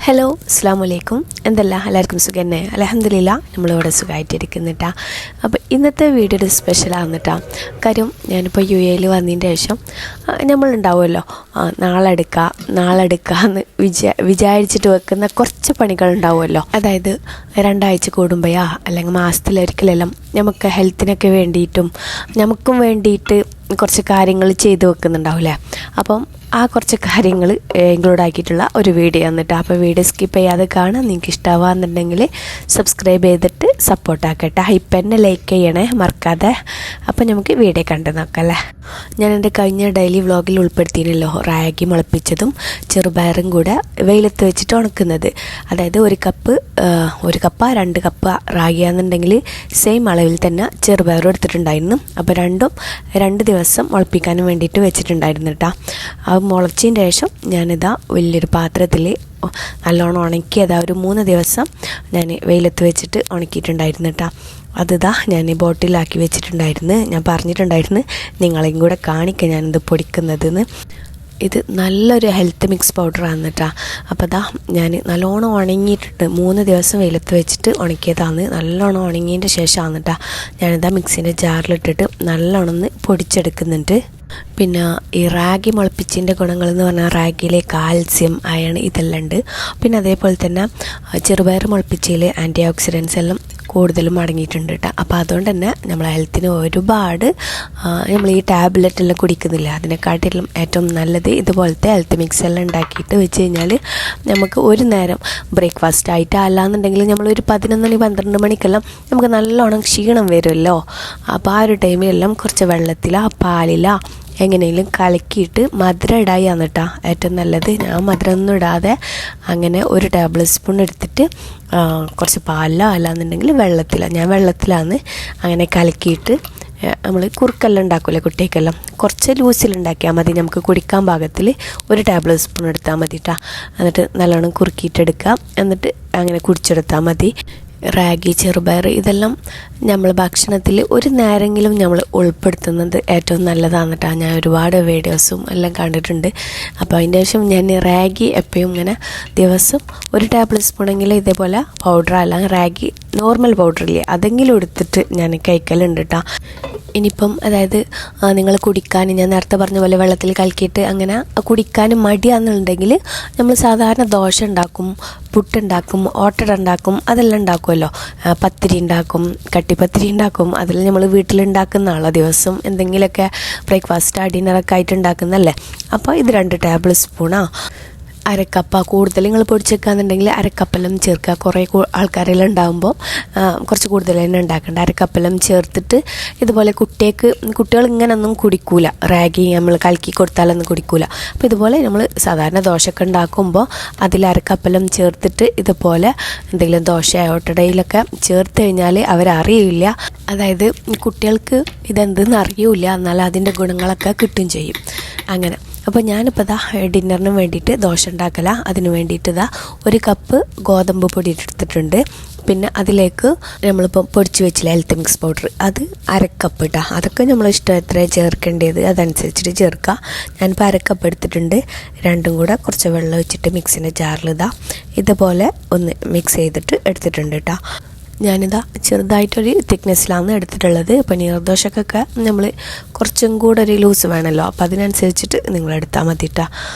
Hello അസ്സാം വലൈക്കും. എന്തെല്ലാം എല്ലാവർക്കും സുഖം തന്നെ? അൽഹംദുലില്ലാ നമ്മളിവിടെ സുഖമായിട്ടിരിക്കുന്നിട്ടാ. അപ്പോൾ ഇന്നത്തെ വീഡിയോ സ്പെഷ്യലാകുന്നിട്ടാ. കാര്യം ഞാനിപ്പോൾ UAE വന്നതിൻ്റെ ശേഷം നമ്മളുണ്ടാവുമല്ലോ നാളെടുക്കാമെന്ന് വിചാരിച്ചിട്ട് വെക്കുന്ന കുറച്ച് പണികളുണ്ടാവുമല്ലോ. അതായത് 2 ആഴ്ച കൂടുമ്പോഴാ അല്ലെങ്കിൽ മാസത്തിലൊരിക്കലെല്ലാം നമുക്ക് ഹെൽത്തിനൊക്കെ വേണ്ടിയിട്ടും നമുക്കും വേണ്ടിയിട്ട് കുറച്ച് കാര്യങ്ങൾ ചെയ്തു വെക്കുന്നുണ്ടാവില്ലേ. അപ്പം ആ കുറച്ച് കാര്യങ്ങൾ ഇൻക്ലൂഡ് ആക്കിയിട്ടുള്ള ഒരു വീഡിയോ എന്നിട്ട് അപ്പോൾ വീഡിയോ സ്കിപ്പ് ചെയ്യാതെ കാണാം. നിങ്ങൾക്ക് ഇഷ്ടമാകുന്നുണ്ടെങ്കിൽ സബ്സ്ക്രൈബ് ചെയ്തിട്ട് സപ്പോർട്ടാക്കട്ടെ. ഇപ്പം എന്നെ ലൈക്ക് ചെയ്യണേ മറക്കാതെ. അപ്പോൾ നമുക്ക് വീഡിയോ കണ്ടു നോക്കാം. ഞാൻ എൻ്റെ കഴിഞ്ഞ ഡെയിലി വ്ളോഗിൽ ഉൾപ്പെടുത്തിയിരുന്നല്ലോ റാഗി മുളപ്പിച്ചതും ചെറുപയറും കൂടെ വെയിലത്ത് വെച്ചിട്ട് ഉണക്കുന്നത്. അതായത് ഒരു കപ്പ് 2 കപ്പ് റാഗിയാണെന്നുണ്ടെങ്കിൽ സെയിം അളവിൽ തന്നെ ചെറുപയറും എടുത്തിട്ടുണ്ടായിരുന്നു. അപ്പോൾ 2 ദിവസം മുളപ്പിക്കാനും വേണ്ടിയിട്ട് വെച്ചിട്ടുണ്ടായിരുന്നു കേട്ടോ. അത് മുളച്ചതിന് ശേഷം ഞാനിതാ വലിയൊരു പാത്രത്തിൽ നല്ലോണം ഉണക്കിയതാ ഒരു 3 ദിവസം ഞാൻ വെയിലത്ത് വെച്ചിട്ട് ഉണക്കിയിട്ടുണ്ടായിരുന്നു കേട്ടോ. അതിതാ ഞാൻ ബോട്ടിലാക്കി വെച്ചിട്ടുണ്ടായിരുന്നു. ഞാൻ പറഞ്ഞിട്ടുണ്ടായിരുന്നു നിങ്ങളെയും കൂടെ കാണിക്കാം ഞാനിത് പൊടിക്കുന്നതെന്ന്. ഇത് നല്ലൊരു ഹെൽത്ത് മിക്സ് പൗഡറാണ് കേട്ടോ. അപ്പോൾ ദാ ഞാൻ നല്ലോണം ഉണങ്ങിയിട്ടുണ്ട്. 3 ദിവസം വെയിലത്ത് വെച്ചിട്ട് ഉണക്കിയതാണ്. നല്ലോണം ഉണങ്ങിയതിൻ്റെ ശേഷമാണ് കേട്ടോ ഞാനിതാ മിക്സിൻ്റെ ജാറിലിട്ടിട്ട് നല്ലോണം ഒന്ന് പൊടിച്ചെടുക്കുന്നുണ്ട്. പിന്നെ ഈ റാഗി മുളപ്പിച്ചതിൻ്റെ ഗുണങ്ങളെന്ന് പറഞ്ഞാൽ റാഗിയിലെ കാൽസ്യം, അയൺ ഇതെല്ലാം ഉണ്ട്. പിന്നെ അതേപോലെ തന്നെ ചെറുപയർ മുളപ്പിച്ചതിൽ ആൻറ്റി ഓക്സിഡൻസ് എല്ലാം കൂടുതലും അടങ്ങിയിട്ടുണ്ട് കേട്ടോ. അപ്പോൾ അതുകൊണ്ട് തന്നെ നമ്മളെ ഹെൽത്തിന് ഒരുപാട് നമ്മൾ ഈ ടാബ്ലറ്റ് എല്ലാം കുടിക്കുന്നില്ല, അതിനെക്കാട്ടിലും ഏറ്റവും നല്ലത് ഇതുപോലത്തെ ഹെൽത്ത് മിക്സ് എല്ലാം ഉണ്ടാക്കിയിട്ട് വെച്ച് കഴിഞ്ഞാൽ നമുക്ക് ഒരു നേരം ബ്രേക്ക്ഫാസ്റ്റ് ആയിട്ട് അല്ലാന്നുണ്ടെങ്കിൽ നമ്മളൊരു 11 മണി 12 മണിക്കെല്ലാം നമുക്ക് നല്ലോണം ക്ഷീണം വരുമല്ലോ. അപ്പോൾ ആ ഒരു ടൈമിലെല്ലാം കുറച്ച് വെള്ളത്തിലോ പാലിലോ എങ്ങനെയെങ്കിലും കലക്കിയിട്ട് മധുരം ഇടായാണ് കേട്ടോ ഏറ്റവും നല്ലത്. ഞാൻ മധുരം ഒന്നും ഇടാതെ അങ്ങനെ 1 ടേബിൾ സ്പൂൺ എടുത്തിട്ട് കുറച്ച് പാലിലോ അല്ലാന്നുണ്ടെങ്കിൽ ഞാൻ വെള്ളത്തിലാണ് അങ്ങനെ കലക്കിയിട്ട് നമ്മൾ കുറുക്കെല്ലാം ഉണ്ടാക്കില്ലേ കുട്ടികൾക്കെല്ലാം കുറച്ച് ലൂസിലുണ്ടാക്കിയാൽ മതി. നമുക്ക് കുടിക്കാൻ പാകത്തിൽ 1 ടേബിൾ സ്പൂൺ എടുത്താൽ മതി കേട്ടോ. എന്നിട്ട് നല്ലോണം കുറുക്കിയിട്ടെടുക്കാം. എന്നിട്ട് അങ്ങനെ കുടിച്ചെടുത്താൽ മതി. റാഗി, ചെറുപയർ ഇതെല്ലാം നമ്മൾ ഭക്ഷണത്തിൽ ഒരു നേരമെങ്കിലും നമ്മൾ ഉൾപ്പെടുത്തുന്നത് ഏറ്റവും നല്ലതാണ് കേട്ടോ. ഞാൻ ഒരുപാട് വീഡിയോസും എല്ലാം കണ്ടിട്ടുണ്ട്. അപ്പോൾ അതിൻ്റെ ശേഷം ഞാൻ റാഗി എപ്പോഴും ഇങ്ങനെ ദിവസം 1 ടേബിൾ സ്പൂണെങ്കിലും ഇതേപോലെ പൗഡറല്ല റാഗി നോർമൽ പൗഡറില്ലേ അതെങ്കിലും എടുത്തിട്ട് ഞാൻ കഴിക്കലുണ്ട് കേട്ടോ. ഇനിയിപ്പം അതായത് നിങ്ങൾ കുടിക്കാൻ ഞാൻ നേരത്തെ പറഞ്ഞ പോലെ വെള്ളത്തിൽ കലക്കിയിട്ട് അങ്ങനെ കുടിക്കാനും മടിയാണെന്നുണ്ടെങ്കിൽ നമ്മൾ സാധാരണ ദോശ ഉണ്ടാക്കും, പുട്ടുണ്ടാക്കും, ഓട്ടട ഉണ്ടാക്കും, അതെല്ലാം ഉണ്ടാക്കുമല്ലോ. പത്തിരി ഉണ്ടാക്കും, കട്ടിപ്പത്തിരി ഉണ്ടാക്കും. അതെല്ലാം നമ്മൾ വീട്ടിലുണ്ടാക്കുന്നതാണല്ലോ ദിവസം എന്തെങ്കിലുമൊക്കെ ബ്രേക്ക്ഫാസ്റ്റ് ഡിന്നറൊക്കെ ആയിട്ട് ഉണ്ടാക്കുന്നതല്ലേ. അപ്പോൾ ഇത് 2 ടേബിൾ സ്പൂണോ 1/2 കപ്പ് കൂടുതൽ നിങ്ങൾ പൊടിച്ചേക്കാന്നുണ്ടെങ്കിൽ 1/2 കപ്പെല്ലാം ചേർക്കുക. കുറേ ആൾക്കാരെല്ലാം ഉണ്ടാകുമ്പോൾ കുറച്ച് കൂടുതൽ തന്നെ ഉണ്ടാക്കേണ്ട. 1/2 കപ്പെല്ലാം ചേർത്തിട്ട് ഇതുപോലെ കുട്ടികൾ ഇങ്ങനെയൊന്നും കുടിക്കൂല, റാഗി നമ്മൾ കലക്കി കൊടുത്താലൊന്നും കുടിക്കൂല. അപ്പോൾ ഇതുപോലെ നമ്മൾ സാധാരണ ദോശയൊക്കെ ഉണ്ടാക്കുമ്പോൾ അതിൽ 1/2 കപ്പെല്ലാം ചേർത്തിട്ട് ഇതുപോലെ എന്തെങ്കിലും ദോശ ഓട്ടടയിലൊക്കെ ചേർത്ത് കഴിഞ്ഞാൽ അവരറിയില്ല. അതായത് കുട്ടികൾക്ക് ഇതെന്തെന്ന് അറിയില്ല, എന്നാൽ അതിൻ്റെ ഗുണങ്ങളൊക്കെ കിട്ടും ചെയ്യും അങ്ങനെ. അപ്പോൾ ഞാനിപ്പോൾ ഡിന്നറിന് വേണ്ടിയിട്ട് ദോശ ഉണ്ടാക്കല. അതിന് വേണ്ടിയിട്ട് 1 കപ്പ് ഗോതമ്പ് പൊടി എടുത്തിട്ടുണ്ട്. പിന്നെ അതിലേക്ക് നമ്മളിപ്പോൾ പൊടിച്ച് വെച്ചില്ല ഹെൽത്ത് മിക്സ് പൗഡർ, അത് 1/2 കപ്പ് ഇട്ടാൽ അതൊക്കെ നമ്മൾ ഇഷ്ടം എത്ര ചേർക്കേണ്ടത് അതനുസരിച്ചിട്ട് ചേർക്കുക. ഞാനിപ്പോൾ 1/2 കപ്പ് എടുത്തിട്ടുണ്ട്. 2ഉം കൂടെ കുറച്ച് വെള്ളം ഒഴിച്ചിട്ട് മിക്സിൻ്റെ ജാറിൽ ഇതുപോലെ ഒന്ന് മിക്സ് ചെയ്തിട്ട് എടുത്തിട്ടുണ്ട് കേട്ടോ. ഞാനിതാ ചെറുതായിട്ടൊരു തിക്നെസ്സിലാണ് എടുത്തിട്ടുള്ളത്. അപ്പോൾ നീർദോശക്കൊക്കെ നമ്മൾ കുറച്ചും കൂടെ ഒരു ലൂസ് വേണമല്ലോ, അപ്പോൾ അതിനനുസരിച്ചിട്ട് നിങ്ങൾ എടുത്താൽ മതി കേട്ടോ.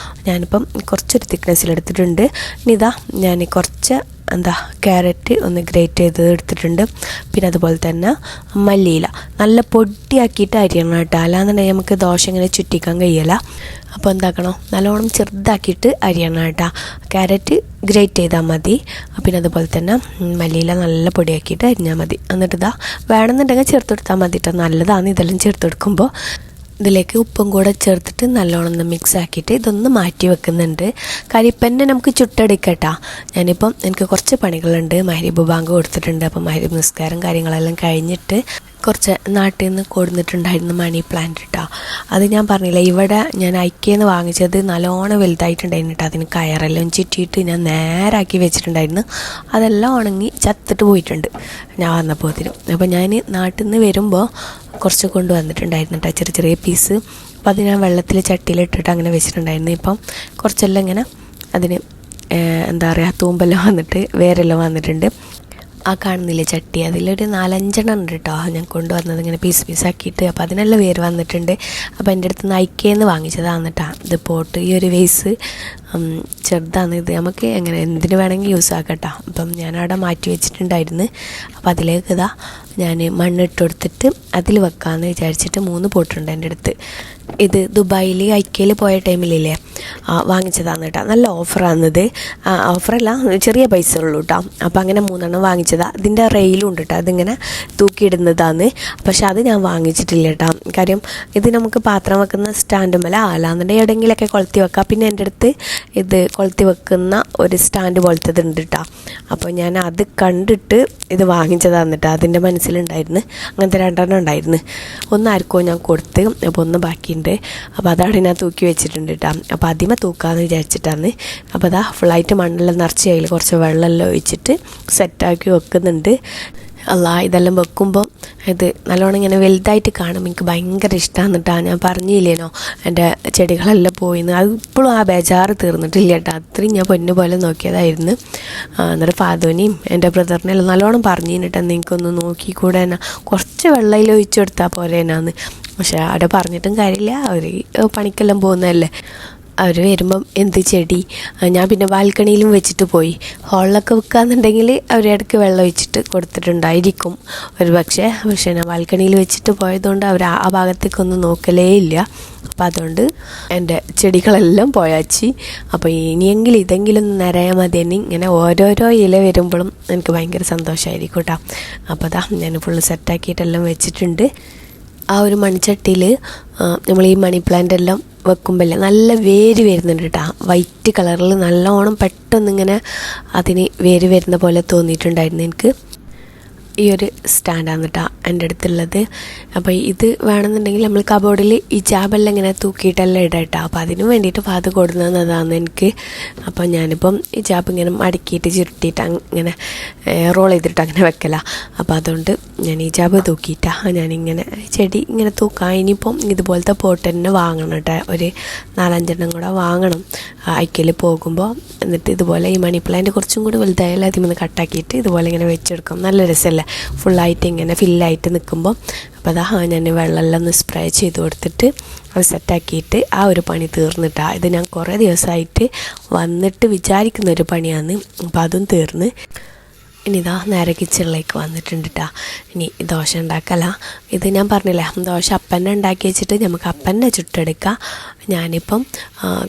ഞാനിപ്പം കുറച്ചൊരു തിക്നെസ്സിലെടുത്തിട്ടുണ്ട്. ഇനി ഞാൻ കുറച്ച് ക്യാരറ്റ് ഒന്ന് ഗ്രേറ്റ് ചെയ്ത് എടുത്തിട്ടുണ്ട്. പിന്നെ അതുപോലെ തന്നെ മല്ലിയില നല്ല പൊടിയാക്കിയിട്ട് അരിയണം കേട്ടോ, അല്ലാന്നുണ്ടെങ്കിൽ നമുക്ക് ദോശ ഇങ്ങനെ ചുറ്റിക്കാൻ കഴിയില്ല. അപ്പോൾ എന്താക്കണം, നല്ലോണം ചെറുതാക്കിയിട്ട് അരിയണം കേട്ടോ. ക്യാരറ്റ് ഗ്രേറ്റ് ചെയ്താൽ മതി. പിന്നെ അതുപോലെ തന്നെ മല്ലിയില നല്ല പൊടിയാക്കിയിട്ട് അരിഞ്ഞാൽ മതി. എന്നിട്ട് വേണമെന്നുണ്ടെങ്കിൽ ചേർത്ത് കൊടുത്താൽ മതി കേട്ടോ, നല്ലതാണ് ഇതെല്ലാം ചേർത്ത് കൊടുക്കുമ്പോൾ. ഇതിലേക്ക് ഉപ്പും കൂടെ ചേർത്തിട്ട് നല്ലോണം ഒന്ന് മിക്സ് ആക്കിയിട്ട് ഇതൊന്ന് മാറ്റി വെക്കുന്നുണ്ട്. കരിപ്പന്നെ നമുക്ക് ചുട്ടെടുക്കട്ടോ. ഞാനിപ്പം എനിക്ക് കുറച്ച് പണികളുണ്ട്. മഗ്‌രിബ് ബാങ്ക് കൊടുത്തിട്ടുണ്ട്. അപ്പോൾ മഗ്‌രിബ് നിസ്കാരം കാര്യങ്ങളെല്ലാം കഴിഞ്ഞിട്ട് കുറച്ച് നാട്ടിൽ നിന്ന് കൊടുത്തിട്ടുണ്ടായിരുന്നു മണി പ്ലാന്റ് കേട്ടോ. അത് ഞാൻ പറഞ്ഞില്ല, ഇവിടെ ഞാൻ ഐക്യന്ന് വാങ്ങിച്ചത് നല്ലോണം വലുതായിട്ടുണ്ടായിരുന്നു കേട്ടോ. അതിന് കയറെല്ലാം ചുറ്റിയിട്ട് ഞാൻ നേരാക്കി വെച്ചിട്ടുണ്ടായിരുന്നു. അതെല്ലാം ഉണങ്ങി ചത്തിട്ട് പോയിട്ടുണ്ട് ഞാൻ വന്നപ്പോഴത്തേനും. അപ്പോൾ ഞാൻ നാട്ടിൽ നിന്ന് വരുമ്പോൾ കുറച്ച് കൊണ്ടുവന്നിട്ടുണ്ടായിരുന്നു കേട്ടോ, ചെറിയ പീസ്. അപ്പോൾ അത് ഞാൻ വെള്ളത്തിൽ ചട്ടിയിലിട്ടിട്ട് അങ്ങനെ വെച്ചിട്ടുണ്ടായിരുന്നു. ഇപ്പം കുറച്ചെല്ലാം ഇങ്ങനെ അതിന് എന്താ പറയുക തൂമ്പെല്ലാം വന്നിട്ട് വേരെല്ലാം വന്നിട്ടുണ്ട്. ആ കാണുന്നില്ലേ ചട്ടി, അതിലൊരു 4-5 ഉണ്ട് കേട്ടോ ഞാൻ കൊണ്ടുവന്നത് ഇങ്ങനെ പീസാക്കിയിട്ട്. അപ്പോൾ അതിനെല്ലാം വേര് വന്നിട്ടുണ്ട്. അപ്പോൾ എൻ്റെ അടുത്ത് നിന്ന് ഐക്കേന്ന് വാങ്ങിച്ചതാണ് കേട്ടോ ഇത് പോട്ട്. ഈ ഒരു വേസ് ചെറുതാണ്, ഇത് നമുക്ക് എങ്ങനെ എന്തിനു വേണമെങ്കിൽ യൂസ് ആക്കാം കേട്ടോ. അപ്പം ഞാനവിടെ മാറ്റി വെച്ചിട്ടുണ്ടായിരുന്നു. അപ്പോൾ അതിലേക്ക് ഞാൻ മണ്ണിട്ട് കൊടുത്തിട്ട് അതിൽ വെക്കാമെന്ന് വിചാരിച്ചിട്ട് 3 പോട്ടുണ്ട് എൻ്റെ അടുത്ത്. ഇത് ദുബായിൽ ഐക്കയിൽ പോയ ടൈമിലില്ലേ വാങ്ങിച്ചതാണ് കേട്ടോ. നല്ല ഓഫറാണിത്. ഓഫറല്ല, ചെറിയ പൈസ ഉള്ളൂ കേട്ടോ. അപ്പോൾ അങ്ങനെ 3 വാങ്ങിച്ചതാണ്. ഇതിൻ്റെ റെയിലും ഉണ്ട് കേട്ടോ, അതിങ്ങനെ തൂക്കിയിടുന്നതാണ്. പക്ഷെ അത് ഞാൻ വാങ്ങിച്ചിട്ടില്ല കേട്ടോ. കാര്യം ഇത് നമുക്ക് പാത്രം വെക്കുന്ന സ്റ്റാൻഡുമല്ല അല്ലാന്നുണ്ടെങ്കിൽ എവിടെയെങ്കിലൊക്കെ കൊളുത്തി വെക്കാം. പിന്നെ എൻ്റെ അടുത്ത് ഇത് കൊളുത്തി വെക്കുന്ന ഒരു സ്റ്റാൻഡ് പോലത്തത് ഉണ്ട് കേട്ടോ. അപ്പോൾ ഞാൻ അത് കണ്ടിട്ട് ഇത് വാങ്ങിച്ചതാണ് കേട്ടോ. അതിൻ്റെ മനസ്സിലുണ്ടായിരുന്നു അങ്ങനത്തെ 2 ഉണ്ടായിരുന്നു. ഒന്നാർക്കോ ഞാൻ കൊടുത്ത്, അപ്പോൾ ഒന്ന് ബാക്കിയുണ്ട്. അപ്പോൾ അതാണ് ഞാൻ തൂക്കി വെച്ചിട്ടുണ്ട് കേട്ടോ. അപ്പോൾ ആദ്യമേ തൂക്കാമെന്ന് വിചാരിച്ചിട്ടാണ്. അപ്പോൾ ഫുള്ളായിട്ട് മണ്ണെല്ലാം നിറച്ച് അതിൽ കുറച്ച് വെള്ളമെല്ലാം ഒഴിച്ചിട്ട് സെറ്റാക്കി വെക്കുന്നുണ്ട്. ഇതെല്ലാം വെക്കുമ്പോൾ ഇത് നല്ലോണം ഇങ്ങനെ വലുതായിട്ട് കാണും. എനിക്ക് ഭയങ്കര ഇഷ്ടമാണ് കേട്ടോ. ഞാൻ പറഞ്ഞില്ലേനോ എൻ്റെ ചെടികളെല്ലാം പോയിന്ന്. അത് ഇപ്പോഴും ആ ബേജാറ് തീർന്നിട്ടില്ല കേട്ടോ. അത്രയും ഞാൻ പൊന്നു പോലെ നോക്കിയതായിരുന്നു. എന്നിട്ട് ഫാദോനെയും എൻ്റെ ബ്രദറിനെല്ലാം നല്ലോണം പറഞ്ഞു കേട്ടോ, നിങ്ങൾക്കൊന്ന് നോക്കിക്കൂടെ എന്നാ, കുറച്ച് വെള്ളയിൽ ഒഴിച്ചു കൊടുത്താൽ പോരെ എന്നാന്ന്. പക്ഷെ അവിടെ പറഞ്ഞിട്ടും കാര്യമില്ല, അവർ പണിക്കെല്ലാം പോകുന്നതല്ലേ. അവർ വരുമ്പം എന്ത് ചെടി, ഞാൻ പിന്നെ ബാൽക്കണിയിലും വെച്ചിട്ട് പോയി. ഹോളിലൊക്കെ വെക്കാന്നുണ്ടെങ്കിൽ അവർ ഇടയ്ക്ക് വെള്ളം ഒഴിച്ചിട്ട് കൊടുത്തിട്ടുണ്ടായിരിക്കും ഒരു പക്ഷേ ഞാൻ ബാൽക്കണിയിൽ വെച്ചിട്ട് പോയതുകൊണ്ട് അവർ ആ ഭാഗത്തേക്കൊന്നും നോക്കലേ ഇല്ല. അപ്പോൾ അതുകൊണ്ട് എൻ്റെ ചെടികളെല്ലാം പോയാച്ചി. അപ്പോൾ ഇനിയെങ്കിലും ഇതെങ്കിലും നിറയാൻ മതി തന്നെ. ഇങ്ങനെ ഓരോരോ ഇല വരുമ്പോഴും എനിക്ക് ഭയങ്കര സന്തോഷമായിരിക്കും കേട്ടോ. അപ്പോൾ ഞാൻ ഫുള്ള് സെറ്റാക്കിയിട്ടെല്ലാം വെച്ചിട്ടുണ്ട്. ആ ഒരു മൺചട്ടിയിൽ നമ്മൾ ഈ മണി പ്ലാന്റ് എല്ലാം വെക്കുമ്പോഴല്ലേ നല്ല വേര് വരുന്നുണ്ട് കേട്ടോ. വൈറ്റ് കളറിൽ നല്ലോണം പെട്ടെന്നിങ്ങനെ അതിന് വേര് വരുന്ന പോലെ തോന്നിയിട്ടുണ്ടായിരുന്നു എനിക്ക്. ഈ ഒരു സ്റ്റാൻഡാണ് കേട്ടോ എൻ്റെ അടുത്തുള്ളത്. അപ്പോൾ ഇത് വേണമെന്നുണ്ടെങ്കിൽ നമ്മൾ കബോർഡിൽ ഈ ജാബെല്ലാം ഇങ്ങനെ തൂക്കിയിട്ടെല്ലാം ഇടാം കേട്ടോ. അപ്പോൾ അതിന് വേണ്ടിയിട്ട് അത് കൊടുക്കുന്നതാണ് എനിക്ക്. അപ്പോൾ ഞാനിപ്പം ഈ ജാബ് ഇങ്ങനെ മടക്കിയിട്ട് ചുരുട്ടിയിട്ട് അങ്ങനെ റോൾ ചെയ്തിട്ട് അങ്ങനെ വെക്കല. അപ്പോൾ അതുകൊണ്ട് ഞാൻ ഈ ജാബ് തൂക്കിയിട്ടാണ് ഞാനിങ്ങനെ ചെടി ഇങ്ങനെ തൂക്കാം. ഇനിയിപ്പം ഇതുപോലത്തെ പോട്ട് തന്നെ വാങ്ങണം കേട്ടോ. ഒരു 4-5 കൂടെ വാങ്ങണം ഐക്കയിൽ പോകുമ്പോൾ. എന്നിട്ട് ഇതുപോലെ ഈ മണി പ്ലാന്റ് കുറച്ചും കൂടി വലുതായാലും അതിൽ നിന്ന് കട്ടാക്കിയിട്ട് ഇതുപോലെ ഇങ്ങനെ വെച്ചെടുക്കാം. നല്ല രസമല്ലേ ഫുള്ളായിട്ട് ഇങ്ങനെ ഫില്ലായിട്ട് നിൽക്കുമ്പോൾ. അപ്പോൾ ഞാൻ വെള്ളമെല്ലാം ഒന്ന് സ്പ്രേ ചെയ്ത് കൊടുത്തിട്ട് അത് സെറ്റാക്കിയിട്ട് ആ ഒരു പണി തീർന്നിട്ടാണ്. ഇത് ഞാൻ കുറേ ദിവസമായിട്ട് വന്നിട്ട് വിചാരിക്കുന്നൊരു പണിയാണ്. അപ്പോൾ അതും തീർന്ന്. ഇനി നേരെ കിച്ചണിലേക്ക് വന്നിട്ടുണ്ട് കേട്ടോ. ഇനി ദോശ ഉണ്ടാക്കല. ഇത് ഞാൻ പറഞ്ഞില്ലേ, ദോശ അപ്പന്നെ ഉണ്ടാക്കി വെച്ചിട്ട് നമുക്ക് അപ്പന്നെ ചുട്ടെടുക്കാം. ഞാനിപ്പം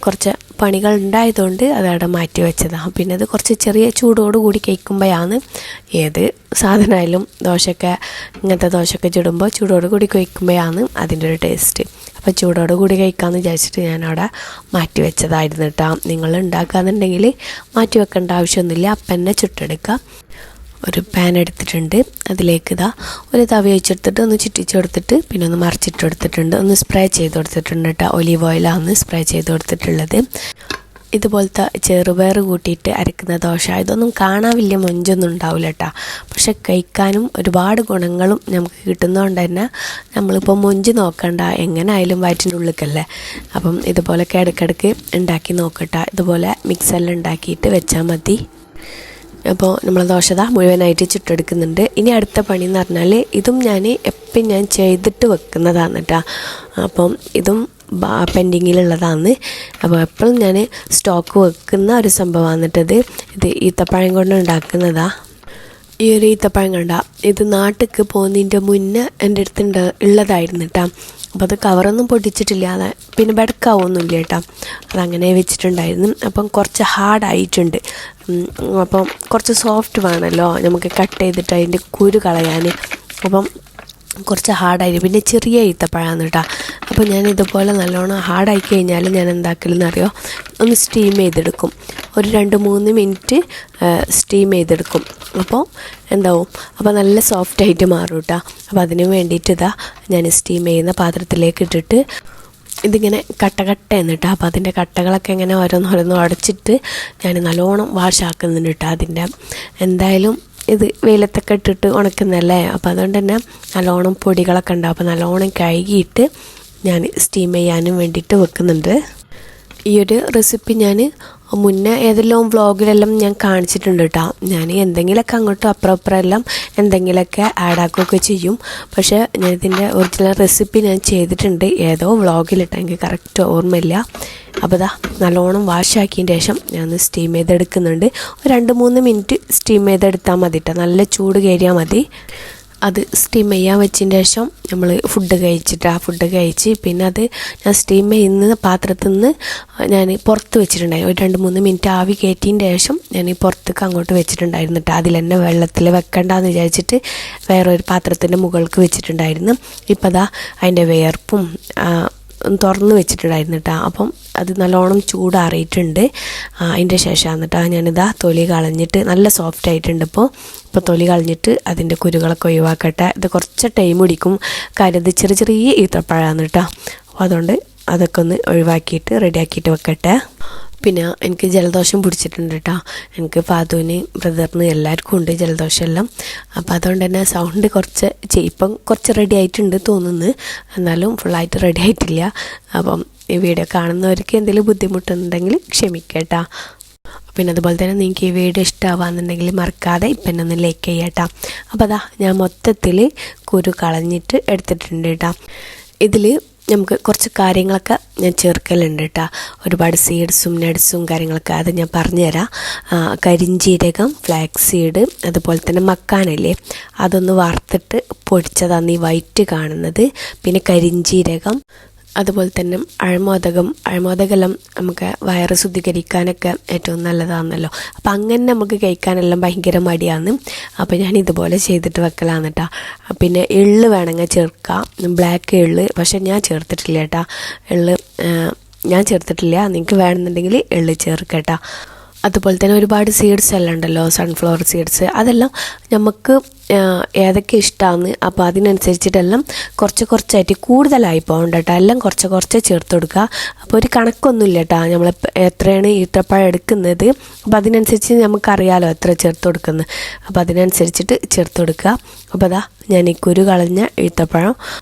കുറച്ച് പണികൾ ഉണ്ടായതുകൊണ്ട് അതവിടെ മാറ്റി വെച്ചതാണ്. പിന്നെ അത് കുറച്ച് ചെറിയ ചൂടോട് കൂടി കഴിക്കുമ്പോഴാണ് ഏത് സാധനമായാലും ഇങ്ങനത്തെ ദോശയൊക്കെ ചുടുമ്പോൾ ചൂടോട് കൂടി കഴിക്കുമ്പോഴാണ് അതിൻ്റെ ഒരു ടേസ്റ്റ്. അപ്പോൾ ചൂടോട് കൂടി കഴിക്കാമെന്ന് വിചാരിച്ചിട്ട് ഞാനവിടെ മാറ്റി വെച്ചതായിരുന്നു കേട്ടോ. നിങ്ങൾ ഉണ്ടാക്കുകയെന്നുണ്ടെങ്കിൽ മാറ്റി വെക്കേണ്ട ആവശ്യമൊന്നുമില്ല, അപ്പന്നെ ചുട്ടെടുക്കുക. ഒരു പാൻ എടുത്തിട്ടുണ്ട്, അതിലേക്ക് ഒരു തവി വെച്ചെടുത്തിട്ട് ഒന്ന് ചുറ്റിച്ച് കൊടുത്തിട്ട് പിന്നെ ഒന്ന് മറിച്ചിട്ട് കൊടുത്തിട്ടുണ്ട്. ഒന്ന് സ്പ്രേ ചെയ്ത് കൊടുത്തിട്ടുണ്ട് കേട്ടോ. ഒലീവ് ഓയിലാണ് സ്പ്രേ ചെയ്ത് കൊടുത്തിട്ടുള്ളത്. ഇതുപോലത്തെ ചെറുപയർ കൂട്ടിയിട്ട് അരക്കുന്ന ദോശ ഇതൊന്നും കാണാൻ വലിയ മൊഞ്ചൊന്നും ഉണ്ടാവില്ല കേട്ടോ. പക്ഷെ കഴിക്കാനും ഒരുപാട് ഗുണങ്ങളും നമുക്ക് കിട്ടുന്നതുകൊണ്ട് തന്നെ നമ്മളിപ്പോൾ മൊഞ്ച് നോക്കണ്ട, എങ്ങനെ ആയാലും വയറ്റിൻ്റെ ഉള്ളിലേക്കല്ലേ. അപ്പം ഇതുപോലൊക്കെ ഇടയ്ക്കിടയ്ക്ക് ഉണ്ടാക്കി നോക്കട്ടെ. ഇതുപോലെ മിക്സെല്ലാം ഉണ്ടാക്കിയിട്ട് വെച്ചാൽ മതി. അപ്പോൾ നമ്മൾ ദോശ മുഴുവനായിട്ട് ചുട്ടെടുക്കുന്നുണ്ട്. ഇനി അടുത്ത പണി എന്ന് പറഞ്ഞാൽ ഇതും എപ്പം ഞാൻ ചെയ്തിട്ട് വെക്കുന്നതാണ് കേട്ടോ. അപ്പം ഇതും പെൻഡിങ്ങിലുള്ളതാണ്. അപ്പോൾ എപ്പോഴും ഞാൻ സ്റ്റോക്ക് വെക്കുന്ന ഒരു സംഭവമാണ് കേട്ടത്. ഇത് ഈത്തപ്പഴം കൊണ്ട് ഉണ്ടാക്കുന്നതാണ്. ഈ ഒരു ഈത്തപ്പഴം കണ്ട ഇത് നാട്ടിലേക്ക് പോകുന്നതിൻ്റെ മുന്നേ എൻ്റെ അടുത്ത് ഉള്ളതായിരുന്നു കേട്ടോ. അപ്പോൾ അത് കവറൊന്നും പൊട്ടിച്ചിട്ടില്ല, അത് പിന്നെ ബെടക്കാവൊന്നുമില്ല കേട്ടോ. അതങ്ങനെ വെച്ചിട്ടുണ്ടായിരുന്നു. അപ്പം കുറച്ച് ഹാർഡായിട്ടുണ്ട്. അപ്പം കുറച്ച് സോഫ്റ്റ് വേണമല്ലോ നമുക്ക് കട്ട് ചെയ്തിട്ട് അതിൻ്റെ കുരു കളയാൻ. അപ്പം കുറച്ച് ഹാർഡായി, പിന്നെ ചെറിയ ഈത്തപ്പഴമാണ് കേട്ടോ. അപ്പോൾ ഞാൻ ഇതുപോലെ നല്ലോണം ഹാർഡായി കഴിഞ്ഞാൽ ഞാൻ എന്താക്കലെന്ന് അറിയോ, ഒന്ന് സ്റ്റീം ചെയ്തെടുക്കും. ഒരു 2-3 മിനിറ്റ് സ്റ്റീം ചെയ്തെടുക്കും. അപ്പോൾ എന്താവും, അപ്പോൾ നല്ല സോഫ്റ്റായിട്ട് മാറും കേട്ടോ. അപ്പോൾ അതിന് വേണ്ടിയിട്ട് ഞാൻ സ്റ്റീം ചെയ്യുന്ന പാത്രത്തിലേക്ക് ഇട്ടിട്ട് ഇതിങ്ങനെ കട്ടയാണ് കേട്ടോ. അപ്പോൾ അതിൻ്റെ കട്ടകളൊക്കെ ഇങ്ങനെ ഓരോന്നോരോന്നും അടച്ചിട്ട് ഞാൻ നല്ലോണം വാഷാക്കുന്നുണ്ട് കേട്ടോ. അതിൻ്റെ എന്തായാലും ഇത് വെയിലത്തൊക്കെ ഇട്ടിട്ട് ഉണക്കുന്നല്ലേ. അപ്പോൾ അതുകൊണ്ട് തന്നെ നല്ലോണം പൊടികളൊക്കെ ഉണ്ടാവും. അപ്പോൾ നല്ലോണം കഴുകിയിട്ട് ഞാൻ സ്റ്റീം ചെയ്യാനും വേണ്ടിയിട്ട് വെക്കുന്നുണ്ട്. ഈ ഒരു റെസിപ്പി ഞാൻ മുന്നേ ഏതെല്ലാം വ്ളോഗിലെല്ലാം ഞാൻ കാണിച്ചിട്ടുണ്ട് കേട്ടോ. ഞാൻ എന്തെങ്കിലുമൊക്കെ അങ്ങോട്ടും അപ്പുറം എല്ലാം എന്തെങ്കിലുമൊക്കെ ആഡാക്കുകയൊക്കെ ചെയ്യും. പക്ഷേ ഞാനിതിൻ്റെ ഒറിജിനൽ റെസിപ്പി ഞാൻ ചെയ്തിട്ടുണ്ട് ഏതോ വ്ളോഗിലിട്ട്, എനിക്ക് കറക്റ്റ് ഓർമ്മയില്ല. അപ്പോൾ ഇതാ നല്ലോണം വാഷാക്കിയതിന് ശേഷം ഞാൻ സ്റ്റീം ചെയ്തെടുക്കുന്നുണ്ട്. ഒരു 2-3 മിനിറ്റ് സ്റ്റീം ചെയ്തെടുത്താൽ മതി കേട്ടോ, നല്ല ചൂട് കയറിയാൽ മതി. അത് സ്റ്റീം ചെയ്യാൻ വെച്ചതിന് ശേഷം നമ്മൾ ഫുഡ് കഴിച്ച് പിന്നെ അത് ഞാൻ സ്റ്റീം ചെയ്യുന്ന പാത്രത്തിൽ നിന്ന് ഞാൻ പുറത്ത് വെച്ചിട്ടുണ്ടായി. ഒരു 2-3 മിനിറ്റ് ആവി കയറ്റിയതിൻ്റെ ശേഷം ഞാൻ പുറത്തേക്ക് അങ്ങോട്ട് വെച്ചിട്ടുണ്ടായിരുന്നു കേട്ടോ. അതിൽ തന്നെ വെള്ളത്തിൽ വെക്കണ്ടെന്ന് വിചാരിച്ചിട്ട് വേറൊരു പാത്രത്തിൻ്റെ മുകൾക്ക് വെച്ചിട്ടുണ്ടായിരുന്നു. ഇപ്പം അതാ അതിൻ്റെ വിയർപ്പും തുറന്ന് വെച്ചിട്ടുണ്ടായിരുന്നു കേട്ടോ. അപ്പം അത് നല്ലോണം ചൂടാറിയിട്ടുണ്ട്. അതിൻ്റെ ശേഷമാണ് കേട്ടോ ഞാനിതാ തൊലി കളഞ്ഞിട്ട്, നല്ല സോഫ്റ്റ് ആയിട്ടുണ്ട് ഇപ്പോൾ തൊലി കളഞ്ഞിട്ട് അതിൻ്റെ കുരുകളൊക്കെ ഒഴിവാക്കട്ടെ. ഇത് കുറച്ച് ടൈം പിടിക്കും, കാര്യം ഇത് ചെറിയ ഈത്തപ്പഴമാണ് കേട്ടോ. അപ്പോൾ അതുകൊണ്ട് അതൊക്കെ ഒന്ന് ഒഴിവാക്കിയിട്ട് റെഡിയാക്കിയിട്ട് വെക്കട്ടെ. പിന്നെ എനിക്ക് ജലദോഷം പിടിച്ചിട്ടുണ്ട് കേട്ടോ. എനിക്ക് ഫാദുവിന് ബ്രദറിന് എല്ലാവർക്കും ഉണ്ട് ജലദോഷം എല്ലാം. അപ്പോൾ അതുകൊണ്ട് തന്നെ സൗണ്ട് ഇപ്പം കുറച്ച് റെഡി ആയിട്ടുണ്ട് തോന്നുന്നു, എന്നാലും ഫുള്ളായിട്ട് റെഡി ആയിട്ടില്ല. അപ്പം ഈ വീഡിയോ കാണുന്നവർക്ക് എന്തെങ്കിലും ബുദ്ധിമുട്ടുണ്ടെങ്കിൽ ക്ഷമിക്കേട്ടാ. പിന്നെ അതുപോലെ തന്നെ നിങ്ങൾക്ക് ഈ വീഡിയോ ഇഷ്ടമാവാന്നുണ്ടെങ്കിൽ മറക്കാതെ ഇപ്പം എന്നെ ഒന്ന് ലൈക്ക് ചെയ്യട്ടോ. അപ്പോൾ അതാ ഞാൻ മൊത്തത്തിൽ കുരു കളഞ്ഞിട്ട് എടുത്തിട്ടുണ്ട് കേട്ടോ. ഇതിൽ നമുക്ക് കുറച്ച് കാര്യങ്ങളൊക്കെ ഞാൻ ചേർക്കലുണ്ട് കേട്ടോ. ഒരുപാട് സീഡ്സും നട്ട്സും കാര്യങ്ങളൊക്കെ അത് ഞാൻ പറഞ്ഞുതരാം. കരിഞ്ജീരകം, ഫ്ലാക്സ് സീഡ്, അതുപോലെ തന്നെ മക്കാനില്ലേ, അതൊന്ന് വറുത്തിട്ട് പൊടിച്ചതാണ് ഈ വൈറ്റ് കാണുന്നത്. പിന്നെ കരിഞ്ജീരകം, അതുപോലെ തന്നെ അഴമോദകമെല്ലാം നമുക്ക് വയറ് ശുദ്ധീകരിക്കാനൊക്കെ ഏറ്റവും നല്ലതാണല്ലോ. അപ്പം അങ്ങനെ നമുക്ക് കഴിക്കാനെല്ലാം ഭയങ്കര മടിയാണ്. അപ്പോൾ ഞാൻ ഇതുപോലെ ചെയ്തിട്ട് വെക്കലാണ് കേട്ടോ. പിന്നെ എള്ള് വേണമെങ്കിൽ ചേർക്കാം, ബ്ലാക്ക് എള്ള്, പക്ഷെ ഞാൻ ചേർത്തിട്ടില്ല കേട്ടോ. ഞാൻ ചേർത്തിട്ടില്ല, നിങ്ങൾക്ക് വേണമെന്നുണ്ടെങ്കിൽ എള്ള് ചേർക്കട്ടോ. അതുപോലെ തന്നെ ഒരുപാട് സീഡ്സ് എല്ലാം ഉണ്ടല്ലോ, സൺഫ്ലവർ സീഡ്സ്, അതെല്ലാം നമുക്ക് ഏതൊക്കെ ഇഷ്ടമാണ്. അപ്പോൾ അതിനനുസരിച്ചിട്ടെല്ലാം കുറച്ചായിട്ട് കൂടുതലായി പോകണ്ട കേട്ടോ. എല്ലാം കുറച്ച് ചേർത്ത് കൊടുക്കുക. അപ്പോൾ ഒരു കണക്കൊന്നുമില്ല കേട്ടോ, നമ്മൾ എത്രയാണ് ഈത്തപ്പഴം എടുക്കുന്നത്, അപ്പോൾ അതിനനുസരിച്ച് നമുക്കറിയാലോ എത്ര ചേർത്ത് കൊടുക്കുന്നത്. അപ്പോൾ അതിനനുസരിച്ചിട്ട് ചേർത്ത് കൊടുക്കുക. അപ്പോൾ അതാ ഞാൻ ഈ കുരു കളഞ്ഞ ഈത്തപ്പഴം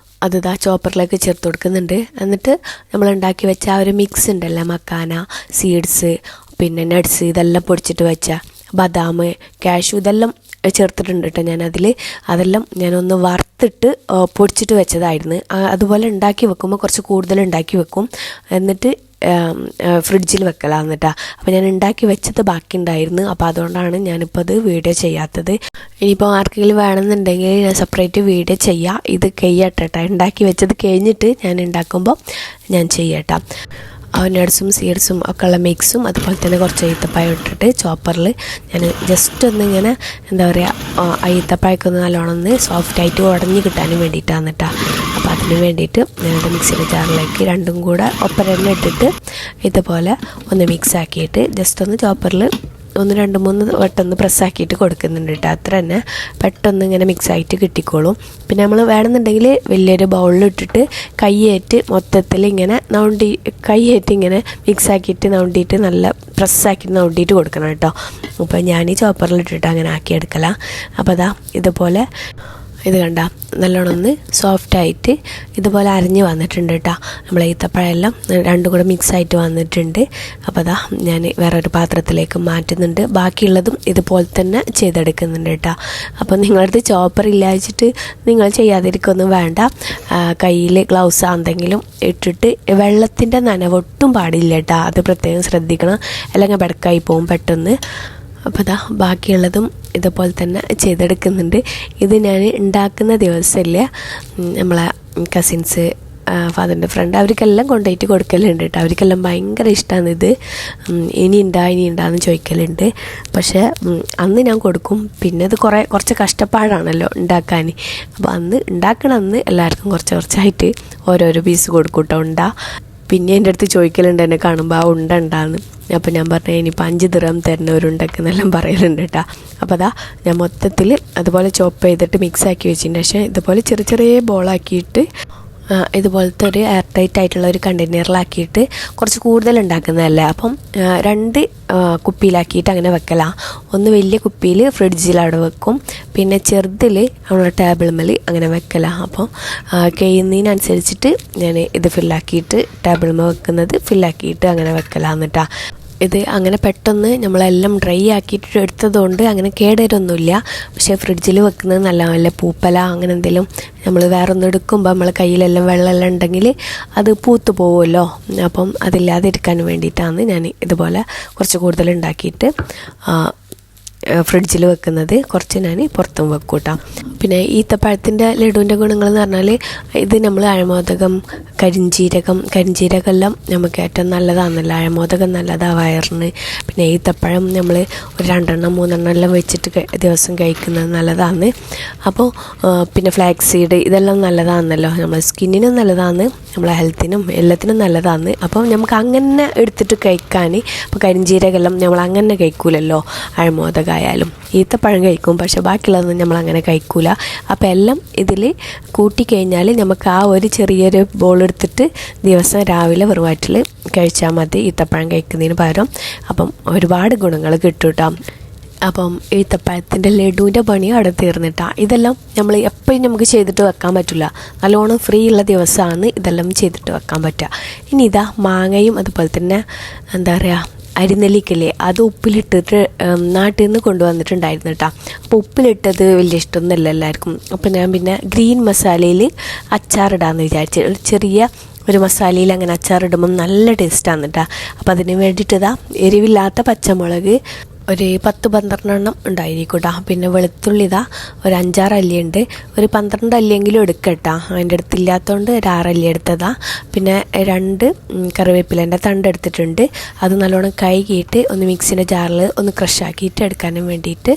അതിതാ ചോപ്പറിലേക്ക് ചേർത്ത് കൊടുക്കുന്നുണ്ട്. എന്നിട്ട് നമ്മൾ ഉണ്ടാക്കി വെച്ച ആ ഒരു മിക്സ് ഉണ്ടല്ലോ, മക്കാന, സീഡ്സ്, പിന്നെ നട്ട്സ്, ഇതെല്ലാം പൊടിച്ചിട്ട് വെച്ച ബദാം, കാഷ്യൂ, ഇതെല്ലാം ചേർത്തിട്ടുണ്ട് കേട്ടോ. അതെല്ലാം ഞാനൊന്ന് വറുത്തിട്ട് പൊടിച്ചിട്ട് വെച്ചതായിരുന്നു. അതുപോലെ ഉണ്ടാക്കി വെക്കുമ്പോൾ കുറച്ച് കൂടുതൽ ഉണ്ടാക്കി വെക്കും, എന്നിട്ട് ഫ്രിഡ്ജിൽ വെക്കലാന്ന് കേട്ടോ. അപ്പോൾ ഞാൻ ഉണ്ടാക്കി വെച്ചത് ബാക്കി ഉണ്ടായിരുന്നു. അപ്പോൾ അതുകൊണ്ടാണ് ഞാനിപ്പോൾ അത് വീഡിയോ ചെയ്യാത്തത്. ഇനിയിപ്പോൾ ആർക്കെങ്കിലും വേണമെന്നുണ്ടെങ്കിൽ ഞാൻ സെപ്പറേറ്റ് വീഡിയോ ചെയ്യാം. ഇത് കഴിയട്ടെ കേട്ടോ, ഉണ്ടാക്കി വെച്ചത് കഴിഞ്ഞിട്ട് ഞാൻ ഉണ്ടാക്കുമ്പോൾ ഞാൻ ചെയ്യട്ടോ. നട്ട്സും സീഡ്സും ഒക്കെ ഉള്ള മിക്സും അതുപോലെ തന്നെ കുറച്ച് ഈത്തപ്പഴം ഇട്ടിട്ട് ചോപ്പറിൽ ഞാൻ ജസ്റ്റ് ഒന്നിങ്ങനെ എന്താ പറയുക, ഈത്തപ്പഴമൊക്കെ ഒന്ന് നല്ലോണം ഒന്ന് സോഫ്റ്റായിട്ട് ഉടഞ്ഞ് കിട്ടാനും വേണ്ടിയിട്ടാണ് കേട്ടോ. അപ്പോൾ അതിന് വേണ്ടിയിട്ട് ഞാനത് മിക്സിയുടെ ജാറിലേക്ക് രണ്ടും കൂടെ ഒപ്പം തന്നെ ഇട്ടിട്ട് ഇതുപോലെ ഒന്ന് മിക്സ് ആക്കിയിട്ട് ജസ്റ്റ് ഒന്ന് ചോപ്പറിൽ 1-2-3 വട്ടം പ്രസ്സാക്കിയിട്ട് കൊടുക്കുന്നുണ്ട് കേട്ടോ. അത്ര തന്നെ പെട്ടെന്ന് ഇങ്ങനെ മിക്സായിട്ട് കിട്ടിക്കോളും. പിന്നെ നമ്മൾ വേണമെന്നുണ്ടെങ്കിൽ വലിയൊരു ബൗളിലിട്ടിട്ട് കൈയേറ്റ് മൊത്തത്തിൽ ഇങ്ങനെ ഇങ്ങനെ മിക്സാക്കിയിട്ട് നൗണ്ടിയിട്ട് നല്ല പ്രസ്സാക്കിയിട്ട് നൗണ്ടിയിട്ട് കൊടുക്കണം കേട്ടോ. അപ്പോൾ ഞാൻ ഈ ചോപ്പറിലിട്ടിട്ട് അങ്ങനെ ആക്കിയെടുക്കലാണ്. അപ്പോൾ അതാ ഇതുപോലെ ഇത് കണ്ട നല്ലോണം ഒന്ന് സോഫ്റ്റായിട്ട് ഇതുപോലെ അരിഞ്ഞ് വന്നിട്ടുണ്ട് കേട്ടോ. നമ്മൾ ഈത്തപ്പഴമെല്ലാം രണ്ടും കൂടെ മിക്സായിട്ട് വന്നിട്ടുണ്ട്. അപ്പോൾ അതാ ഞാൻ വേറൊരു പാത്രത്തിലേക്ക് മാറ്റുന്നുണ്ട്. ബാക്കിയുള്ളതും ഇതുപോലെ തന്നെ ചെയ്തെടുക്കുന്നുണ്ട് കേട്ടോ. അപ്പോൾ നിങ്ങളടുത്ത് ചോപ്പർ ഇല്ലാച്ചിട്ട് നിങ്ങൾ ചെയ്യാതിരിക്കൊന്നും വേണ്ട. കയ്യിൽ ഗ്ലൗസ് എന്തെങ്കിലും ഇട്ടിട്ട് വെള്ളത്തിൻ്റെ നനവൊട്ടും പാടില്ല കേട്ടോ. അത് പ്രത്യേകം ശ്രദ്ധിക്കണം, അല്ലെങ്കിൽ ബെടക്കായി പോകും പെട്ടെന്ന്. അപ്പോൾ അതാ ബാക്കിയുള്ളതും ഇതുപോലെ തന്നെ ചെയ്തെടുക്കുന്നുണ്ട്. ഇത് ഞാൻ ഉണ്ടാക്കുന്ന ദിവസമില്ല, നമ്മളെ കസിൻസ്, ഫാദറിൻ്റെ ഫ്രണ്ട്, അവർക്കെല്ലാം കൊണ്ടുപോയിട്ട് കൊടുക്കലുണ്ട് കേട്ടോ. അവർക്കെല്ലാം ഭയങ്കര ഇഷ്ടമാണ് ഇത്. ഇനി ഉണ്ടാന്ന് ചോദിക്കലുണ്ട്. പക്ഷേ അന്ന് ഞാൻ കൊടുക്കും. പിന്നെ ഇത് കുറച്ച് കഷ്ടപ്പാടാണല്ലോ ഉണ്ടാക്കാൻ. അപ്പോൾ ഉണ്ടാക്കണമെന്ന് എല്ലാവർക്കും കുറച്ചായിട്ട് ഓരോരോ പീസ് കൊടുക്കും കേട്ടോ. പിന്നെ എൻ്റെ അടുത്ത് ചോദിക്കലുണ്ട് എന്നെ കാണുമ്പോൾ ആ ഉണ്ടാന്ന്. അപ്പോൾ ഞാൻ പറഞ്ഞു ഇനിയിപ്പോൾ 5 ദിർഹം തരുന്നവരുണ്ടെന്നെല്ലാം പറയലുണ്ട് കേട്ടോ. അപ്പോൾ അതാ ഞാൻ മൊത്തത്തിൽ അതുപോലെ ചോപ്പ് ചെയ്തിട്ട് മിക്സാക്കി വെച്ചതിന് ശേഷം ഇതുപോലെ ചെറിയ ബോളാക്കിയിട്ട് ഇതുപോലത്തെ ഒരു എയർ ടൈറ്റ് ആയിട്ടുള്ള ഒരു കണ്ടെയ്നറിലാക്കിയിട്ട് കുറച്ച് കൂടുതൽ ഉണ്ടാക്കുന്നതല്ലേ, അപ്പം 2 കുപ്പിയിലാക്കിയിട്ട് അങ്ങനെ വെക്കലാണ്. ഒന്ന് വലിയ കുപ്പിയിൽ ഫ്രിഡ്ജിൽ അവിടെ വെക്കും, പിന്നെ ചെറുതിൽ നമ്മുടെ ടേബിൾ മേൽ അങ്ങനെ വെക്കലാണ്. അപ്പം കഴിയുന്നതിനനുസരിച്ചിട്ട് ഞാൻ ഇത് ഫില്ലാക്കിയിട്ട് ടേബിൾ മേൽ വെക്കുന്നത് ഫില്ലാക്കിയിട്ട് അങ്ങനെ വെക്കലാന്ന് കേട്ടോ. ഇത് അങ്ങനെ പെട്ടെന്ന് നമ്മളെല്ലാം ഡ്രൈ ആക്കിയിട്ട് എടുത്തതുകൊണ്ട് അങ്ങനെ കേടരൊന്നുമില്ല. പക്ഷേ ഫ്രിഡ്ജിൽ വെക്കുന്നത് നല്ല പൂപ്പല അങ്ങനെ എന്തെങ്കിലും നമ്മൾ വേറെ ഒന്ന് എടുക്കുമ്പോൾ നമ്മളെ കയ്യിലെല്ലാം വെള്ളമെല്ലാം ഉണ്ടെങ്കിൽ അത് പൂത്ത് പോകുമല്ലോ. അപ്പം അതില്ലാതിരിക്കാൻ വേണ്ടിയിട്ടാണ് ഞാൻ ഇതുപോലെ കുറച്ച് കൂടുതൽ ഉണ്ടാക്കിയിട്ട് ഫ്രിഡ്ജിൽ വെക്കുന്നത്. കുറച്ച് ഞാൻ പുറത്തും വെക്കും കേട്ടോ. പിന്നെ ഈത്തപ്പഴത്തിൻ്റെ ലഡുവിൻ്റെ ഗുണങ്ങളെന്ന് പറഞ്ഞാൽ ഇത് നമ്മൾ അഴമോദകം, കരിഞ്ജീരകമെല്ലാം നമുക്ക് ഏറ്റവും നല്ലതാണല്ലോ. അഴമോദകം നല്ലതാണ് വയറിന്. പിന്നെ ഈത്തപ്പഴം നമ്മൾ ഒരു 2-3 എല്ലാം വെച്ചിട്ട് ദിവസം കഴിക്കുന്നത് നല്ലതാണ്. അപ്പോൾ പിന്നെ ഫ്ലാക്സ് സീഡ് ഇതെല്ലാം നല്ലതാണല്ലോ. നമ്മളെ സ്കിന്നിനും നല്ലതാണ്, നമ്മളെ ഹെൽത്തിനും എല്ലാത്തിനും നല്ലതാണ്. അപ്പം നമുക്ക് അങ്ങനെ എടുത്തിട്ട് കഴിക്കാൻ, ഇപ്പോൾ കരിഞ്ജീരകമെല്ലാം നമ്മൾ അങ്ങനെ കഴിക്കൂലല്ലോ. അഴമോദകമായാലും ഈത്തപ്പഴം കഴിക്കും, പക്ഷെ ബാക്കിയുള്ളതൊന്നും നമ്മളങ്ങനെ കഴിക്കൂല. അപ്പോൾ എല്ലാം ഇതിൽ കൂട്ടിക്കഴിഞ്ഞാൽ നമുക്ക് ആ ഒരു ചെറിയൊരു ബോൾ എടുത്തിട്ട് ദിവസം രാവിലെ വെറും വയറ്റിൽ കഴിച്ചാൽ മതി ഈത്തപ്പഴം കഴിക്കുന്നതിന് പകരം. അപ്പം ഒരുപാട് ഗുണങ്ങൾ കിട്ടും കേട്ടോ. അപ്പം ഈത്തപ്പഴത്തിൻ്റെ ലഡുവിൻ്റെ പണി അവിടെ തീർന്നിട്ടാണ്. ഇതെല്ലാം നമ്മൾ എപ്പോഴും നമുക്ക് ചെയ്തിട്ട് വെക്കാൻ പറ്റില്ല. നല്ലോണം ഫ്രീ ഉള്ള ദിവസമാണ് ഇതെല്ലാം ചെയ്തിട്ട് വെക്കാൻ പറ്റുക. ഇനി ഇതാ മാങ്ങയും അതുപോലെ തന്നെ എന്താ പറയുക അരിനെല്ലിക്കല്ലേ, അത് ഉപ്പിലിട്ടിട്ട് നാട്ടിൽ നിന്ന് കൊണ്ടുവന്നിട്ടുണ്ടായിരുന്നു കേട്ടോ. അപ്പോൾ ഉപ്പിലിട്ടത് വലിയ ഇഷ്ടമൊന്നുമില്ല എല്ലാവർക്കും. അപ്പോൾ ഞാൻ പിന്നെ ഗ്രീൻ മസാലയിൽ അച്ചാറിടാമെന്ന് വിചാരിച്ചു. ചെറിയ ഒരു മസാലയിൽ അങ്ങനെ അച്ചാറിടുമ്പം നല്ല ടേസ്റ്റാണ് കേട്ടോ. അപ്പോൾ അതിന് വേണ്ടിയിട്ട് ഇതാ എരിവില്ലാത്ത പച്ചമുളക് ഒരു 10-12 ഉണ്ടായിരിക്കും കേട്ടോ. പിന്നെ വെളുത്തുള്ളി ഇതാ ഒരു 5-6 അല്ലിയുണ്ട്. ഒരു 12 അല്ലിയെങ്കിലും എടുക്കട്ടോ. അതിൻ്റെ അടുത്തില്ലാത്തതുകൊണ്ട് ഒരു 6 അല്ലി എടുത്തതാ. പിന്നെ 2 കറിവേപ്പിലേൻ്റെ തണ്ട് എടുത്തിട്ടുണ്ട്. അത് നല്ലോണം കഴുകിയിട്ട് ഒന്ന് മിക്സിൻ്റെ ജാറിൽ ഒന്ന് ക്രഷാക്കിയിട്ട് എടുക്കാനും വേണ്ടിയിട്ട്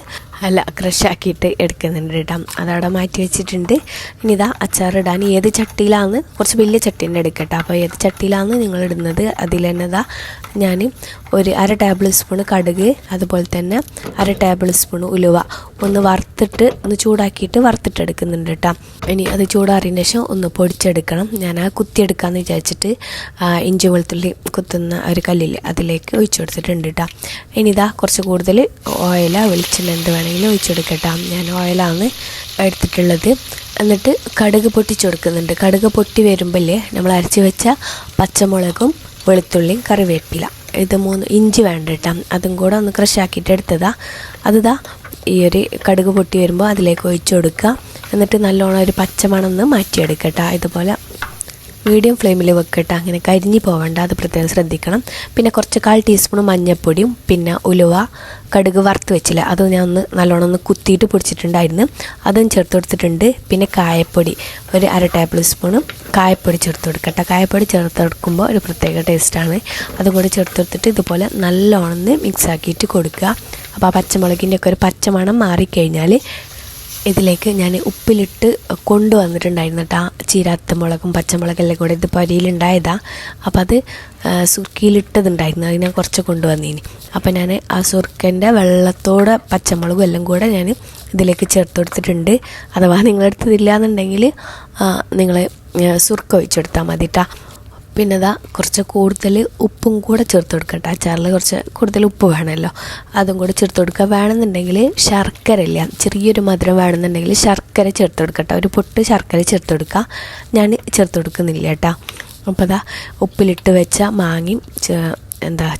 ക്രഷാക്കിയിട്ട് എടുക്കുന്നുണ്ട് കേട്ടോ. അതവിടെ മാറ്റി വെച്ചിട്ടുണ്ട്. ഇനി ഇതാ അച്ചാറിടാൻ ഏത് ചട്ടിയിലാണ്, കുറച്ച് വലിയ ചട്ടി തന്നെ എടുക്കട്ടോ. അപ്പോൾ ഏത് ചട്ടിയിലാണ് നിങ്ങൾ ഇടുന്നത് അതിൽ തന്നെ ഇതാ ഞാൻ ഒരു 1/2 ടേബിൾ സ്പൂൺ കടുക്, അതുപോലെ തന്നെ 1/2 ടേബിൾ സ്പൂൺ ഉലുവ ഒന്ന് വറുത്തിട്ട് ഒന്ന് ചൂടാക്കിയിട്ട് വറുത്തിട്ടെടുക്കുന്നുണ്ട് കേട്ടോ. ഇനി അത് ചൂടാറിയതിന് ശേഷം ഒന്ന് പൊടിച്ചെടുക്കണം. ഞാൻ ആ കുത്തിയെടുക്കാമെന്ന് വിചാരിച്ചിട്ട് ഇഞ്ചി വെളുത്തുള്ളി കുത്തുന്ന ഒരു കല്ലിൽ അതിലേക്ക് ഒഴിച്ചു കൊടുത്തിട്ടുണ്ട് കേട്ടോ. ഇനി ഇതാ കുറച്ച് കൂടുതൽ ഓയില വെളിച്ചെണ്ണ എന്ത് വേണമെങ്കിലും ഒഴിച്ചെടുക്കട്ടോ. ഞാൻ ഓയിലാണ് എടുത്തിട്ടുള്ളത്. എന്നിട്ട് കടുക് പൊട്ടിച്ചു കൊടുക്കുന്നുണ്ട്. കടുക് പൊട്ടി വരുമ്പോഴേ നമ്മൾ അരച്ച് വെച്ച പച്ചമുളകും വെളുത്തുള്ളിയും കറിവേപ്പില ഇത് 3 ഇഞ്ചി വേണ്ട കേട്ടോ. അതും കൂടെ ഒന്ന് ക്രഷാക്കിയിട്ട് എടുത്തതാ. അതിതാ ഈ ഒരു കടുക് പൊട്ടി വരുമ്പോൾ അതിലേക്ക് ഒഴിച്ചു കൊടുക്കുക. എന്നിട്ട് നല്ലോണം ഒരു പച്ചമണം മാറ്റിയെടുക്കട്ടോ. ഇതുപോലെ മീഡിയം ഫ്ലെയിമിൽ വെക്കട്ടെ. അങ്ങനെ കരിഞ്ഞു പോകണ്ട, അത് പ്രത്യേകം ശ്രദ്ധിക്കണം. പിന്നെ കുറച്ച് 1/4 ടീസ്പൂൺ മഞ്ഞൾപ്പൊടിയും പിന്നെ ഉലുവ കടുക് വറുത്ത് വെച്ചില്ല അത് ഞാൻ ഒന്ന് നല്ലോണം ഒന്ന് കുത്തിയിട്ട് പൊടിച്ചിട്ടുണ്ടായിരുന്നു, അതും ചേർത്ത് കൊടുത്തിട്ടുണ്ട്. പിന്നെ കായപ്പൊടി ഒരു 1/2 ടേബിൾ സ്പൂണും കായപ്പൊടി ചേർത്ത് കൊടുക്കട്ടെ. കായപ്പൊടി ചേർത്ത് കൊടുക്കുമ്പോൾ ഒരു പ്രത്യേക ടേസ്റ്റാണ്. അതും കൂടി ചേർത്ത് കൊടുത്തിട്ട് ഇതുപോലെ നല്ലോണം മിക്സ് ആക്കിയിട്ട് കൊടുക്കുക. അപ്പോൾ ആ പച്ചമുളകിൻ്റെ ഒക്കെ ഒരു പച്ചമണം മാറിക്കഴിഞ്ഞാൽ ഇതിലേക്ക് ഞാൻ ഉപ്പിലിട്ട് കൊണ്ടുവന്നിട്ടുണ്ടായിരുന്നു കേട്ടോ. ചീരാത്ത മുളകും പച്ചമുളകെല്ലാം കൂടെ ഇത് പരിയിലുണ്ടായതാണ്. അപ്പോൾ അത് സുർക്കിയിലിട്ടതുണ്ടായിരുന്നു, അത് ഞാൻ കുറച്ച് കൊണ്ടുവന്നീനി. അപ്പോൾ ഞാൻ ആ സുർക്കൻ്റെ വെള്ളത്തോടെ പച്ചമുളകും എല്ലാം കൂടെ ഞാൻ ഇതിലേക്ക് ചേർത്ത് കൊടുത്തിട്ടുണ്ട്. അഥവാ നിങ്ങളെടുത്തതില്ല എന്നുണ്ടെങ്കിൽ നിങ്ങൾ സുർക്ക ഒഴിച്ചെടുത്താൽ മതി കേട്ടോ. പിന്നെ ഇതാ കുറച്ച് കൂടുതൽ ഉപ്പും കൂടെ ചേർത്ത് കൊടുക്കട്ടെ. അച്ചാറിൽ കുറച്ച് കൂടുതൽ ഉപ്പ് വേണമല്ലോ, അതും കൂടെ ചേർത്ത് കൊടുക്കുക. വേണമെന്നുണ്ടെങ്കിൽ ശർക്കര ഇല്ല, ചെറിയൊരു മധുരം വേണമെന്നുണ്ടെങ്കിൽ ശർക്കര ചേർത്ത് കൊടുക്കട്ടെ. ഒരു പൊട്ട് ശർക്കര ചേർത്ത് കൊടുക്കുക. ഞാൻ ചേർത്ത് കൊടുക്കുന്നില്ല കേട്ടോ. അപ്പോൾ ഇതാ ഉപ്പിലിട്ട് വെച്ച മാങ്ങയും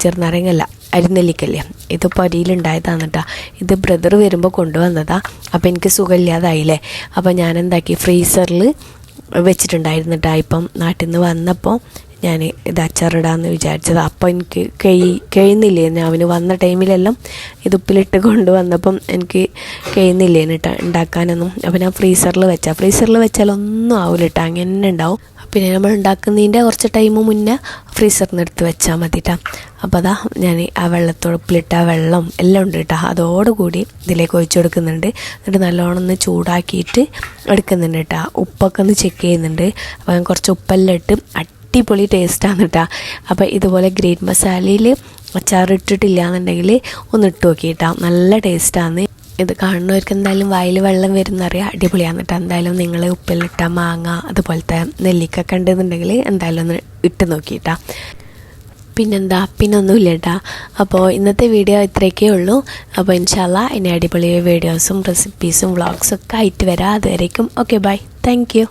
ചെറുനാരങ്ങല്ല അരിനെല്ലിക്കല്ലേ, ഇത് പൊരിയിലുണ്ടായതാണ് കേട്ടോ. ഇത് ബ്രദർ വരുമ്പോൾ കൊണ്ടുവന്നതാണ്. അപ്പോൾ എനിക്ക് സുഖമില്ലാതായില്ലേ, അപ്പോൾ ഞാൻ എന്താക്കി ഫ്രീസറിൽ വെച്ചിട്ടുണ്ടായിരുന്നു കേട്ടോ. ഇപ്പം നാട്ടിൽ നിന്ന് വന്നപ്പോൾ ഞാൻ ഇത് അച്ചാറിടാമെന്ന് വിചാരിച്ചത്. അപ്പോൾ എനിക്ക് കഴിയുന്നില്ലേന്ന്, അവന് വന്ന ടൈമിലെല്ലാം ഇത് ഉപ്പിലിട്ട് കൊണ്ടുവന്നപ്പം എനിക്ക് കഴിയുന്നില്ലേന്ന് കേട്ടോ ഉണ്ടാക്കാനൊന്നും. അപ്പോൾ ഞാൻ ഫ്രീസറിൽ വെച്ചാലൊന്നും ആവില്ല കേട്ടോ, അങ്ങനെ ഉണ്ടാവും. പിന്നെ നമ്മൾ ഉണ്ടാക്കുന്നതിൻ്റെ കുറച്ച് ടൈം മുന്നേ ഫ്രീസറിൽ നിന്ന് എടുത്ത് വെച്ചാൽ മതി കേട്ടോ. അപ്പോൾ അതാ ഞാൻ ആ വെള്ളത്തോട് ഉപ്പിലിട്ട വെള്ളം എല്ലാം ഉണ്ട് കേട്ടോ, അതോടുകൂടി ഇതിലേക്ക് ഒഴിച്ചു കൊടുക്കുന്നുണ്ട്. എന്നിട്ട് നല്ലോണം ഒന്ന് ചൂടാക്കിയിട്ട് എടുക്കുന്നുണ്ട് കേട്ടോ. ഉപ്പൊക്കെ ഒന്ന് ചെക്ക് ചെയ്യുന്നുണ്ട്. അപ്പോൾ ഞാൻ കുറച്ച് ഉപ്പെല്ലാം ഇട്ട് അടിപൊളി ടേസ്റ്റാണ് കേട്ടോ. അപ്പോൾ ഇതുപോലെ ഗ്രീൻ മസാലയിൽ അച്ചാർ ഇട്ടിട്ടില്ല എന്നുണ്ടെങ്കിൽ ഒന്ന് ഇട്ട് നോക്കിയിട്ടാ, നല്ല ടേസ്റ്റാണ്. ഇത് കാണുന്നവർക്ക് എന്തായാലും വായിൽ വെള്ളം വരുന്നറിയാം, അടിപൊളിയാണ് കേട്ടോ. എന്തായാലും നിങ്ങൾ ഉപ്പിലിട്ട മാങ്ങ അതുപോലത്തെ നെല്ലിക്ക ഉണ്ടെന്നുണ്ടെങ്കിൽ എന്തായാലും ഒന്ന് ഇട്ട് നോക്കിയിട്ടാ. പിന്നൊന്നുമില്ല കേട്ടോ. അപ്പോൾ ഇന്നത്തെ വീഡിയോ ഇത്രയൊക്കെ ഉള്ളൂ. അപ്പോൾ ഇൻഷാല്ലാ ഇനി അടിപൊളി വീഡിയോസും റെസിപ്പീസും വ്ളോഗ്സൊക്കെ ആയിട്ട് വരാം. അതുവരേക്കും ഓക്കെ, ബൈ, താങ്ക് യു.